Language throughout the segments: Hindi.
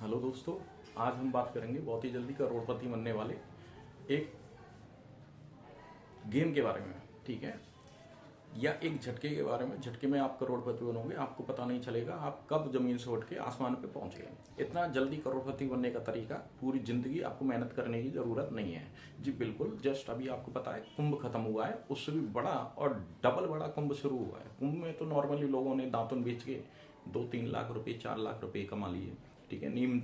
हेलो दोस्तों, आज हम बात करेंगे बहुत ही जल्दी करोड़पति बनने वाले एक गेम के बारे में। ठीक है, या एक झटके के बारे में। झटके में आप करोड़पति बनोगे, आपको पता नहीं चलेगा आप कब जमीन से उठ के आसमान पे पहुंच गए। इतना जल्दी करोड़पति बनने का तरीका, पूरी जिंदगी आपको मेहनत करने की जरूरत नहीं है जी। बिल्कुल, जस्ट अभी आपको पता है कुंभ खत्म हुआ है, उससे भी बड़ा और डबल बड़ा कुंभ शुरू हुआ है। कुंभ में तो नॉर्मली लोगों ने दांतुन बेच के 2-3 लाख रुपए 4 लाख रुपए कमा लिए। ठीक है, नीम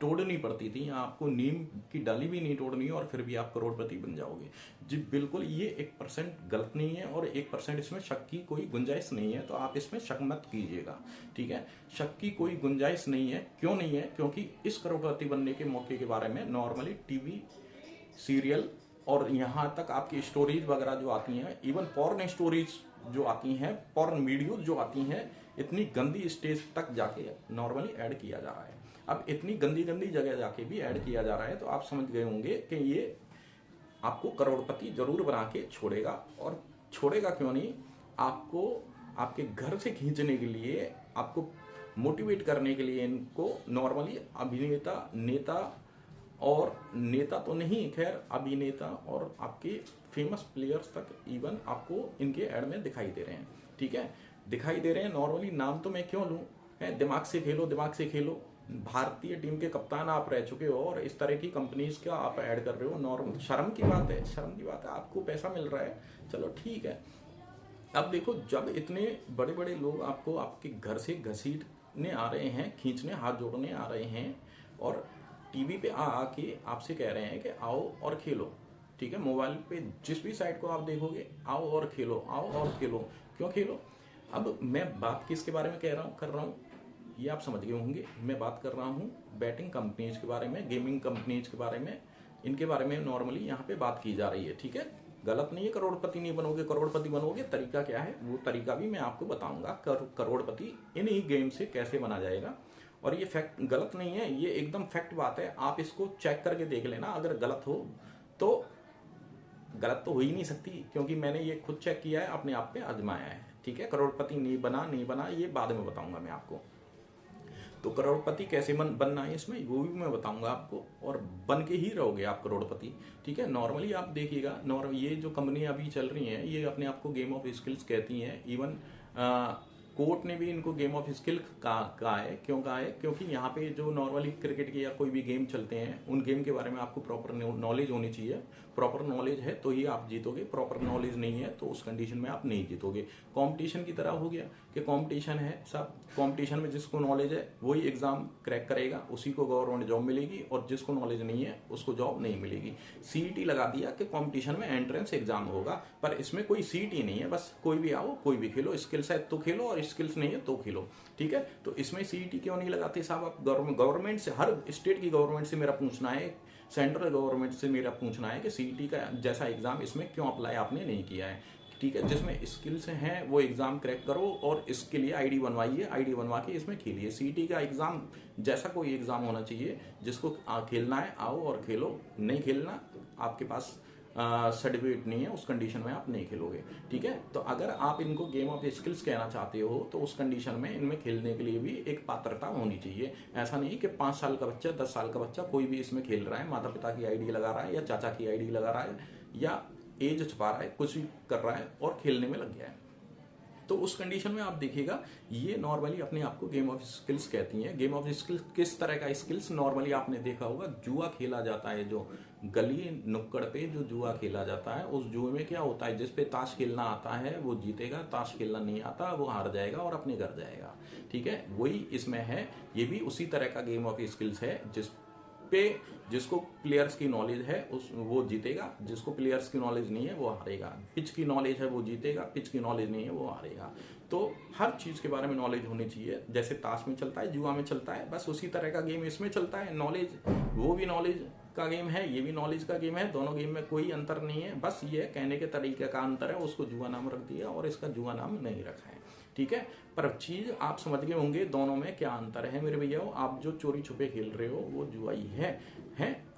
तोड़नी पड़ती थी, यहाँ आपको नीम की डाली भी नहीं तोड़नी है और फिर भी आप करोड़पति बन जाओगे जी। बिल्कुल, ये 1% गलत नहीं है और 1% इसमें शक की कोई गुंजाइश नहीं है, तो आप इसमें शक मत कीजिएगा। ठीक है, शक की कोई गुंजाइश नहीं है। क्यों नहीं है? क्योंकि इस करोड़पति बनने के मौके के बारे में नॉर्मली टीवी सीरियल और यहाँ तक आपकी स्टोरीज वगैरह जो आती हैं, इवन पॉर्न स्टोरीज जो आती हैं, पॉर्न वीडियोज जो आती हैं, इतनी गंदी स्टेज तक जाके नॉर्मली ऐड किया जा रहा है। अब इतनी गंदी गंदी जगह जाके भी ऐड किया जा रहा है, तो आप समझ गए होंगे कि ये आपको करोड़पति जरूर बना के छोड़ेगा। और छोड़ेगा क्यों नहीं, आपको आपके घर से खींचने के लिए, आपको मोटिवेट करने के लिए इनको नॉर्मली अभिनेता, नेता और नेता तो नहीं, खैर अभिनेता और आपके फेमस प्लेयर्स तक इवन आपको इनके ऐड में दिखाई दे रहे हैं। ठीक है, दिखाई दे रहे हैं। नॉर्मली नाम तो मैं क्यों लूं, है दिमाग से खेलो, दिमाग से खेलो। भारतीय टीम के कप्तान आप रह चुके हो और इस तरह की कंपनीज का आप ऐड कर रहे हो। नॉर्मल शर्म की बात है, शर्म की बात है। आपको पैसा मिल रहा है, चलो ठीक है। अब देखो, जब इतने बड़े बड़े लोग आपको आपके घर से घसीटने आ रहे हैं, खींचने, हाथ जोड़ने आ रहे हैं और टीवी पे आके आपसे कह रहे हैं कि आओ और खेलो। ठीक है, मोबाइल पे जिस भी साइट को आप देखोगे, आओ और खेलो, आओ और खेलो। क्यों खेलो? अब मैं बात किसके बारे में कर रहा हूँ, ये आप समझ गए होंगे। मैं बात कर रहा हूँ बैटिंग कंपनीज के बारे में, गेमिंग कंपनीज के बारे में। इनके बारे में नॉर्मली यहाँ पे बात की जा रही है। ठीक है, गलत नहीं है, करोड़पति नहीं बनोगे, करोड़पति बनोगे। तरीका क्या है वो तरीका भी मैं आपको बताऊंगा। करोड़पति इन्हीं गेम से कैसे बना जाएगा। और ये फैक्ट गलत नहीं है, ये एकदम फैक्ट बात है। आप इसको चेक करके देख लेना। अगर गलत हो तो गलत तो हो ही नहीं सकती, क्योंकि मैंने ये खुद चेक किया है, अपने आप पे आजमाया है। ठीक है, करोड़पति नहीं बना ये बाद में बताऊंगा मैं आपको। तो करोड़पति कैसे बनना है इसमें वो भी मैं बताऊंगा आपको, और बन के ही रहोगे आप करोड़पति। ठीक है, नॉर्मली आप देखिएगा, ये जो कंपनी अभी चल रही हैं, ये अपने आप को गेम ऑफ स्किल्स कहती हैं। इवन कोर्ट ने भी इनको गेम ऑफ स्किल कहा है। क्यों कहा है? क्योंकि यहाँ पे जो नॉर्मली क्रिकेट के या कोई भी गेम चलते हैं, उन गेम के बारे में आपको प्रॉपर नॉलेज होनी चाहिए। प्रॉपर नॉलेज है तो ही आप जीतोगे, प्रॉपर नॉलेज नहीं है तो उस कंडीशन में आप नहीं जीतोगे। कंपटीशन की तरह हो गया कि कंपटीशन है, सब कंपटीशन में जिसको नॉलेज है वही एग्जाम क्रैक करेगा, उसी को गवर्नमेंट जॉब मिलेगी, और जिसको नॉलेज नहीं है उसको जॉब नहीं मिलेगी। सीईटी लगा दिया कि कंपटीशन में एंट्रेंस एग्जाम होगा, पर इसमें कोई सीईटी नहीं है। बस कोई भी आओ, कोई भी खेलो, स्किल्स है तो खेलो और स्किल्स नहीं है तो खेलो। ठीक है, तो इसमें सीईटी क्यों नहीं लगाते साहब? आप गवर्नमेंट से, हर स्टेट की गवर्नमेंट से मेरा पूछना है, सेंट्रल गवर्नमेंट से मेरा पूछना है कि सीईटी का जैसा एग्जाम इसमें क्यों अप्लाई आपने नहीं किया है। ठीक है, जिसमें स्किल्स हैं वो एग्जाम क्रैक करो और इसके लिए आईडी बनवाइए, आईडी बनवा के इसमें खेलिए। सीईटी का एग्जाम जैसा कोई एग्जाम होना चाहिए। जिसको खेलना है आओ और खेलो, नहीं खेलना, आपके पास सर्टिफिकेट नहीं है, उस कंडीशन में आप नहीं खेलोगे। ठीक है, तो अगर आप इनको गेम ऑफ स्किल्स कहना चाहते हो तो उस कंडीशन में इनमें खेलने के लिए भी एक पात्रता होनी चाहिए। ऐसा नहीं कि 5 साल का बच्चा, 10 साल का बच्चा कोई भी इसमें खेल रहा है, माता पिता की आईडी लगा रहा है या चाचा की आईडी लगा रहा है या एज छुपा रहा है, कुछ भी कर रहा है और खेलने में लग गया है, तो उस कंडीशन में आप देखिएगा ये नॉर्मली अपने आप को गेम ऑफ स्किल्स कहती हैं। गेम ऑफ स्किल्स किस तरह का स्किल्स? नॉर्मली आपने देखा होगा जुआ खेला जाता है, जो गली नुक्कड़ पे जो जुआ खेला जाता है, उस जुए में क्या होता है, जिस पे ताश खेलना आता है वो जीतेगा, ताश खेलना नहीं आता वो हार जाएगा और अपने घर जाएगा। ठीक है, वही इसमें है, ये भी उसी तरह का गेम ऑफ स्किल्स है। जिसको प्लेयर्स की नॉलेज है वो जीतेगा, जिसको प्लेयर्स की नॉलेज नहीं है वो हारेगा। पिच की नॉलेज है वो जीतेगा, पिच की नॉलेज नहीं है वो हारेगा। तो हर चीज के बारे में नॉलेज होनी चाहिए। जैसे ताश में चलता है, जुआ में चलता है, बस उसी तरह का गेम इसमें चलता है। नॉलेज, वो भी नॉलेज का गेम है, ये भी नॉलेज का गेम है। दोनों गेम में कोई अंतर नहीं है, बस ये कहने के तरीके का अंतर है। उसको जुआ नाम रख दिया और इसका जुआ नाम नहीं रखा है। ठीक है, पर चीज आप समझ गए होंगे दोनों में क्या अंतर है मेरे भैया। आप जो चोरी छुपे खेल रहे हो वो जुआ ही है।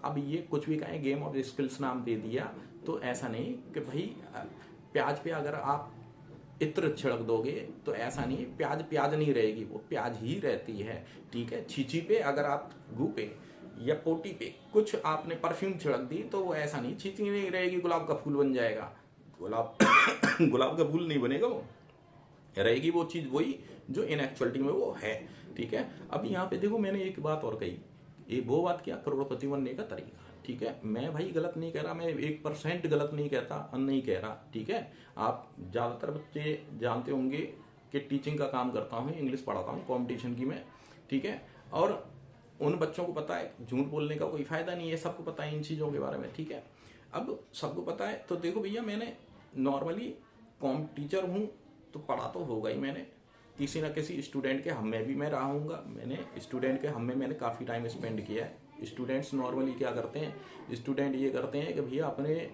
अब ये कुछ भी कहें गेम ऑफ स्किल्स नाम दे दिया, तो ऐसा नहीं कि भाई प्याज पे अगर आप इत्र छिड़क दोगे तो ऐसा नहीं, प्याज प्याज नहीं रहेगी, वो प्याज ही रहती है। ठीक है, छींची पे अगर आप गू पे या पोटी पे कुछ आपने परफ्यूम छिड़क दी तो वो ऐसा नहीं, छींची नहीं रहेगी, गुलाब का फूल बन जाएगा। गुलाब गुलाब का फूल नहीं बनेगा, वो रहेगी वो चीज वही जो इन एक्चुअलिटी में वो है। ठीक है, अब यहाँ पे देखो मैंने एक बात और कही, ये वो बात क्या, करोड़पति बनने का तरीका। ठीक है, मैं भाई गलत नहीं कह रहा, मैं 1% गलत नहीं कहता, नहीं कह रहा। ठीक है, आप ज्यादातर बच्चे जानते होंगे कि टीचिंग का काम करता हूँ, इंग्लिश पढ़ाता हूँ कॉम्पिटिशन की मैं। ठीक है, और उन बच्चों को पता है झूठ बोलने का कोई फायदा नहीं है, सबको पता है इन चीजों के बारे में। ठीक है, अब सबको पता है तो देखो भैया, मैंने नॉर्मली कॉम टीचर हूँ तो पढ़ा तो होगा ही मैंने किसी ना किसी स्टूडेंट के हम में भी मैं रहा हूँगा, मैंने स्टूडेंट के हम में मैंने काफ़ी टाइम स्पेंड किया है। स्टूडेंट्स नॉर्मली क्या करते हैं, स्टूडेंट ये करते हैं कि भैया अपने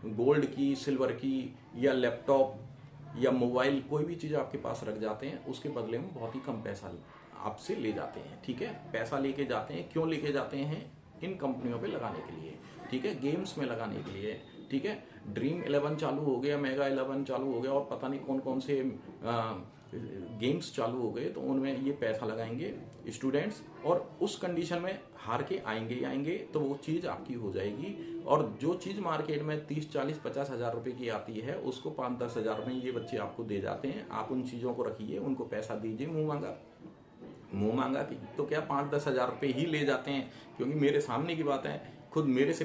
गोल्ड की, सिल्वर की या लैपटॉप या मोबाइल कोई भी चीज़ आपके पास रख जाते हैं, उसके बदले में बहुत ही कम पैसा आपसे ले जाते हैं। ठीक है, पैसा लेके जाते हैं, क्यों लेके जाते हैं, इन कंपनियों पे लगाने के लिए। ठीक है, गेम्स में लगाने के लिए। ठीक है, ड्रीम 11 चालू हो गया, मेगा 11 चालू हो गया और पता नहीं कौन कौन से गेम्स चालू हो गए, तो उनमें ये पैसा लगाएंगे स्टूडेंट्स, और उस कंडीशन में हार के आएंगे ही आएंगे, तो वो चीज़ आपकी हो जाएगी। और जो चीज़ मार्केट में 30, 40, 50 हज़ार रुपये की आती है, उसको 5, 10 हज़ार में ये बच्चे आपको दे जाते हैं। आप उन चीज़ों को रखिए, उनको पैसा दीजिए, मुंह मांगा कि तो क्या 5, 10 हज़ार रुपये ही ले जाते हैं। क्योंकि मेरे सामने की बात है, खुद मेरे से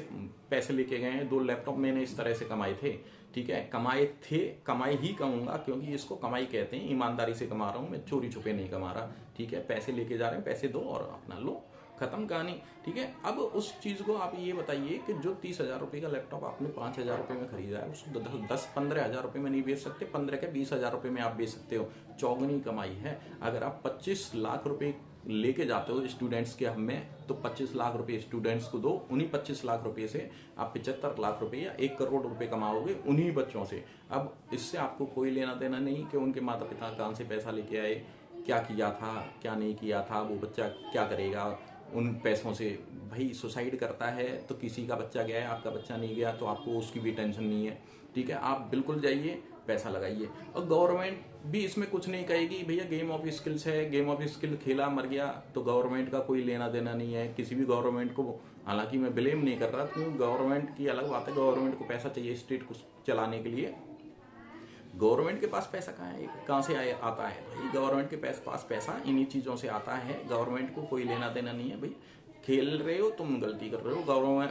पैसे लेके गए हैं, 2 लैपटॉप मैंने इस तरह से कमाए थे। ठीक है, कमाई ही कहूंगा, क्योंकि इसको कमाई कहते हैं, ईमानदारी से कमा रहा हूं मैं, चोरी छुपे नहीं कमा रहा। ठीक है, पैसे लेके जा रहे हैं, पैसे दो और अपना लो, खत्म कहानी। ठीक है, अब उस चीज को आप ये बताइए कि जो 30 हज़ार रुपये का लैपटॉप आपने 5 हज़ार रुपये में खरीदा है, उसको 10-15 हज़ार रुपये में नहीं बेच सकते, 15 के 20 हज़ार रुपये में आप बेच सकते हो, चौगुनी कमाई है। अगर आप 25 लाख रुपए लेके जाते हो स्टूडेंट्स के हम में, तो 25 लाख रुपए स्टूडेंट्स को दो, उन्हीं 25 लाख रुपए से आप 75 लाख रुपए या 1 करोड़ रुपए कमाओगे उन्हीं बच्चों से। अब इससे आपको कोई लेना देना नहीं कि उनके माता पिता कहाँ से पैसा लेके आए, क्या किया था, क्या नहीं किया था, वो बच्चा क्या करेगा उन पैसों से। भाई सुसाइड करता है तो किसी का बच्चा गया है, आपका बच्चा नहीं गया, तो आपको उसकी भी टेंशन नहीं है। ठीक है, आप बिल्कुल जाइए, पैसा लगाइए। और गवर्नमेंट भी इसमें कुछ नहीं कहेगी, भैया गेम ऑफ स्किल्स है, गेम ऑफ स्किल खेला मर गया, तो गवर्नमेंट का कोई लेना देना नहीं है किसी भी गवर्नमेंट को। हालांकि मैं ब्लेम नहीं कर रहा, क्योंकि गवर्नमेंट की अलग बात है, गवर्नमेंट को पैसा चाहिए स्टेट को चलाने के लिए। गवर्नमेंट के पास पैसा कहाँ से आता है भाई, गवर्नमेंट के पास पैसा इन्हीं चीज़ों से आता है, गवर्नमेंट को कोई लेना देना नहीं है। भाई खेल रहे हो तुम, गलती कर रहे हो।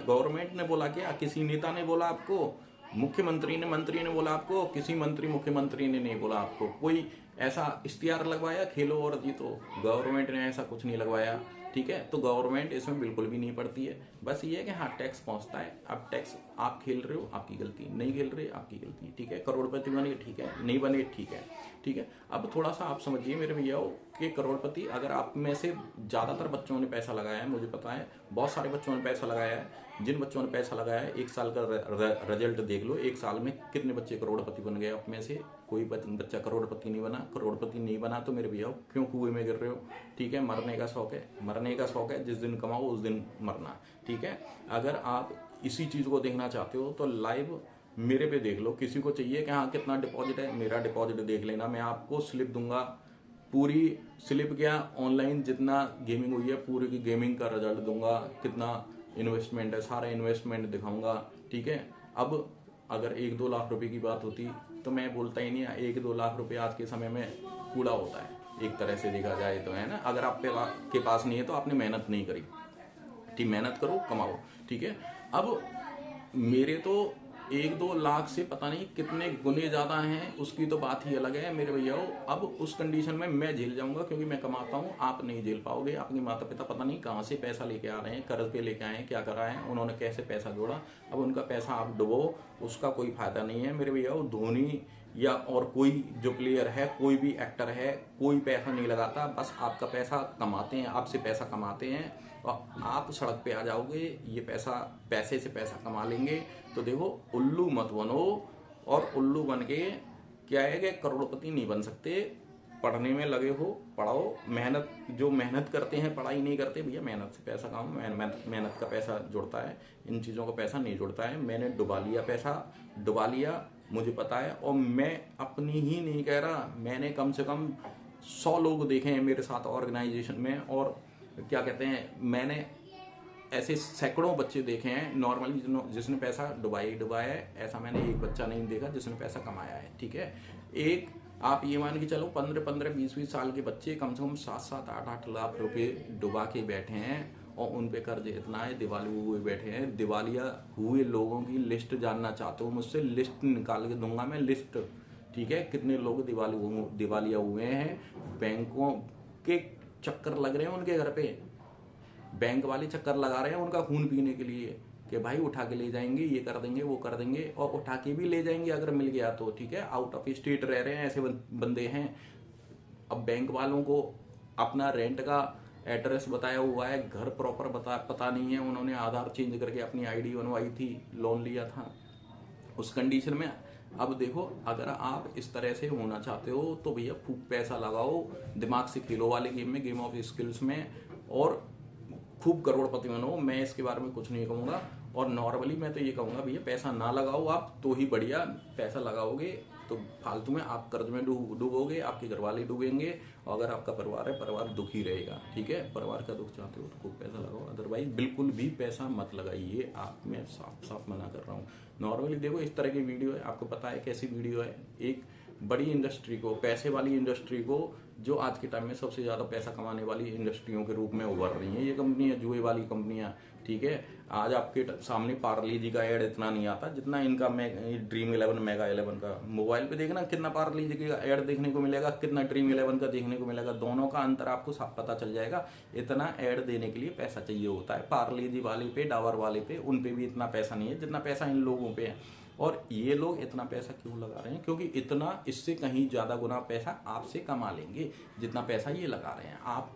गवर्नमेंट ने बोला क्या, किसी नेता ने बोला आपको, मुख्यमंत्री ने, मंत्री ने बोला आपको, किसी मंत्री मुख्यमंत्री ने नहीं बोला आपको, कोई ऐसा इश्तिहार लगवाया खेलो और जीतो, गवर्नमेंट ने ऐसा कुछ नहीं लगवाया। ठीक है, तो गवर्नमेंट इसमें बिल्कुल भी नहीं पड़ती है, बस ये है कि हाँ टैक्स पहुंचता है। अब टैक्स आप खेल रहे हो आपकी गलती, नहीं खेल रहे आपकी गलती। ठीक है, करोड़पति बने ठीक है, नहीं बने ठीक है। ठीक है, अब थोड़ा सा आप समझिए मेरे भैया कि करोड़पति, अगर आप में से ज्यादातर बच्चों ने पैसा लगाया है, मुझे पता है बहुत सारे बच्चों ने पैसा लगाया है, जिन बच्चों ने पैसा लगाया है 1 साल का रिजल्ट देख लो, 1 साल में कितने बच्चे करोड़पति बन गए। आप में से कोई बच्चा करोड़पति नहीं बना। करोड़पति नहीं बना तो मेरे भैया क्यों कुएं में गिर रहे हो। ठीक है, मरने का शौक है, जिस दिन कमाओ उस दिन मरना। ठीक है, अगर आप इसी चीज को देखना चाहते हो तो लाइव मेरे पे देख लो। किसी को चाहिए कि हाँ कितना डिपॉजिट है, मेरा डिपॉजिट देख लेना, मैं आपको स्लिप दूंगा, पूरी स्लिप क्या ऑनलाइन जितना गेमिंग हुई है पूरी की गेमिंग का रिजल्ट दूंगा, कितना इन्वेस्टमेंट है सारा इन्वेस्टमेंट दिखाऊंगा। ठीक है, अब अगर 1-2 लाख रुपए की बात होती तो मैं बोलता ही नहीं, 1-2 लाख रुपए आज के समय में कूड़ा होता है एक तरह से देखा जाए तो, है ना। अगर आपके पास नहीं है तो आपने मेहनत नहीं करी। ठीक, मेहनत करो कमाओ। ठीक है, अब मेरे तो 1-2 लाख से पता नहीं कितने गुने ज्यादा हैं, उसकी तो बात ही अलग है मेरे भैया। अब उस कंडीशन में मैं झेल जाऊंगा क्योंकि मैं कमाता हूं, आप नहीं झेल पाओगे। आपके माता पिता पता नहीं कहां से पैसा लेके आ रहे हैं, कर्ज पे लेके आए हैं, क्या कर रहा है, उन्होंने कैसे पैसा जोड़ा, अब उनका पैसा आप डुबो, उसका कोई फायदा नहीं है मेरे भैया। धोनी या और कोई जो प्लेयर है, कोई भी एक्टर है, कोई पैसा नहीं लगाता, बस आपका पैसा कमाते हैं, आपसे पैसा कमाते हैं और आप सड़क पे आ जाओगे, ये पैसे से पैसा कमा लेंगे। तो देखो उल्लू मत बनो, और उल्लू बन के क्या है कि करोड़पति नहीं बन सकते। पढ़ने में लगे हो, पढ़ाओ, मेहनत, जो मेहनत करते हैं पढ़ाई नहीं करते भैया, मेहनत से पैसा कमाओ, मेहनत का पैसा जुड़ता है, इन चीज़ों का पैसा नहीं जुड़ता है। मैंने डुबा लिया पैसा, डुबा लिया, मुझे पता है। और मैं अपनी ही नहीं कह रहा, मैंने कम से कम 100 लोग देखे हैं मेरे साथ ऑर्गेनाइजेशन में, और क्या कहते हैं, मैंने ऐसे सैकड़ों बच्चे देखे हैं नॉर्मली जिसने पैसा डुबाया है। ऐसा मैंने एक बच्चा नहीं देखा जिसने पैसा कमाया है, ठीक है। एक आप ये मान के चलो 15-20 साल के बच्चे कम से कम 7-7, 8-8 लाख रुपए डुबा के बैठे हैं, और उन पे कर्ज इतना है, दिवाली हुए बैठे हैं। दिवालिया हुए लोगों की लिस्ट जानना चाहते हो मुझसे, लिस्ट निकाल के दूंगा मैं, लिस्ट, ठीक है। कितने लोग दिवालिया हुए हैं, बैंकों के चक्कर लग रहे हैं उनके घर पे, बैंक वाले चक्कर लगा रहे हैं उनका खून पीने के लिए कि भाई उठा के ले जाएंगे, ये कर देंगे, वो कर देंगे, और उठा के भी ले जाएंगे अगर मिल गया तो, ठीक है। आउट ऑफ स्टेट रह रहे हैं ऐसे बंदे हैं। अब बैंक वालों को अपना रेंट का एड्रेस बताया हुआ है, घर प्रॉपर पता नहीं है, उन्होंने आधार चेंज करके अपनी आईडी बनवाई थी, लोन लिया था उस कंडीशन में। अब देखो, अगर आप इस तरह से होना चाहते हो तो भैया खूब पैसा लगाओ, दिमाग से खेलो वाले गेम में, गेम ऑफ स्किल्स में, और खूब करोड़पति बनो। मैं इसके बारे में कुछ नहीं कहूँगा। और नॉर्मली मैं तो ये कहूँगा भैया पैसा ना लगाओ आप तो ही बढ़िया। पैसा लगाओगे तो फालतू में आप कर्ज में डूबोगे, आपके घर वाले डूबेंगे, और अगर आपका परिवार है, परिवार दुखी रहेगा, ठीक है। परिवार का दुख चाहते हो तो खूब पैसा लगाओ, अदरवाइज बिल्कुल भी पैसा मत लगाइए। आप, मैं साफ साफ मना कर रहा हूँ। नॉर्मली देखो इस तरह की वीडियो है, आपको पता है कैसी वीडियो है। एक बड़ी इंडस्ट्री को, पैसे वाली इंडस्ट्री को, जो आज के टाइम में सबसे ज्यादा पैसा कमाने वाली इंडस्ट्रियों के रूप में उभर रही हैं ये कंपनियां, जुए वाली कंपनियां, ठीक है। आज आपके सामने पार्ले जी का ऐड इतना नहीं आता जितना इनका ड्रीम 11 मेगा 11 का। मोबाइल पे देखना कितना पार्ले जी का ऐड देखने को मिलेगा, कितना ड्रीम 11 का देखने को मिलेगा, दोनों का अंतर आपको साफ पता चल जाएगा। इतना ऐड देने के लिए पैसा चाहिए होता है। पार्ले जी वाले पे, डाबर वाले पे, उन पे भी इतना पैसा नहीं है जितना पैसा इन लोगों पे है। और ये लोग इतना पैसा क्यों लगा रहे हैं? क्योंकि इतना, इससे कहीं ज्यादा गुना पैसा आपसे कमा लेंगे जितना पैसा ये लगा रहे हैं। आप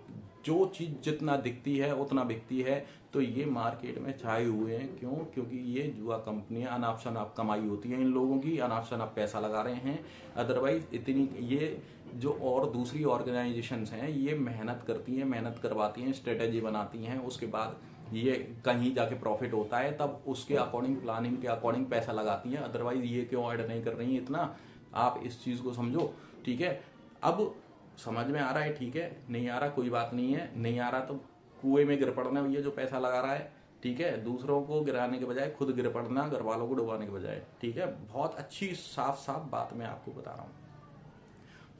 जो चीज जितना दिखती है उतना बिकती है, तो ये मार्केट में छाए हुए हैं। क्यों? क्योंकि ये जुआ कंपनियां, अनाप शनाप कमाई होती है इन लोगों की, अनाप शनाप पैसा लगा रहे हैं। अदरवाइज इतनी, ये जो और दूसरी ऑर्गेनाइजेशंस हैं ये मेहनत करती हैं, मेहनत करवाती हैं, स्ट्रेटेजी बनाती हैं, उसके बाद ये कहीं जाके प्रॉफिट होता है तब उसके अकॉर्डिंग, प्लानिंग के अकॉर्डिंग पैसा लगाती हैं। अदरवाइज ये क्यों ऐड नहीं कर रही है इतना? आप इस चीज को समझो, ठीक है। अब समझ में आ रहा है, ठीक है। नहीं आ रहा कोई बात नहीं है, नहीं आ रहा तो कुएं में गिर पड़ना भैया जो पैसा लगा रहा है, ठीक है। दूसरों को गिराने के बजाय खुद गिर पड़ना, घर वालों को डुबाने के बजाय, ठीक है। बहुत अच्छी साफ साफ बात मैं आपको बता रहा हूँ।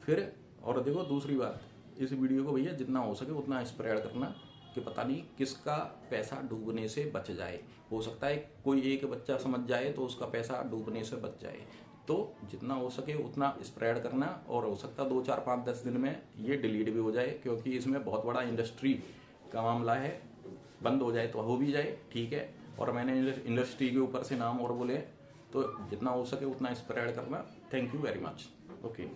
फिर और देखो दूसरी बात, इस वीडियो को भैया जितना हो सके उतना स्प्रेड करना कि पता नहीं किसका पैसा डूबने से बच जाए। हो सकता है कोई एक बच्चा समझ जाए तो उसका पैसा डूबने से बच जाए। तो जितना हो सके उतना स्प्रेड करना, और हो सकता है 2, 4, 5, 10 दिन में ये डिलीट भी हो जाए, क्योंकि इसमें बहुत बड़ा इंडस्ट्री का मामला है। बंद हो जाए तो हो भी जाए, ठीक है। और मैंने इंडस्ट्री के ऊपर से नाम और बोले, तो जितना हो सके उतना स्प्रेड करना। Thank you very much. Okay.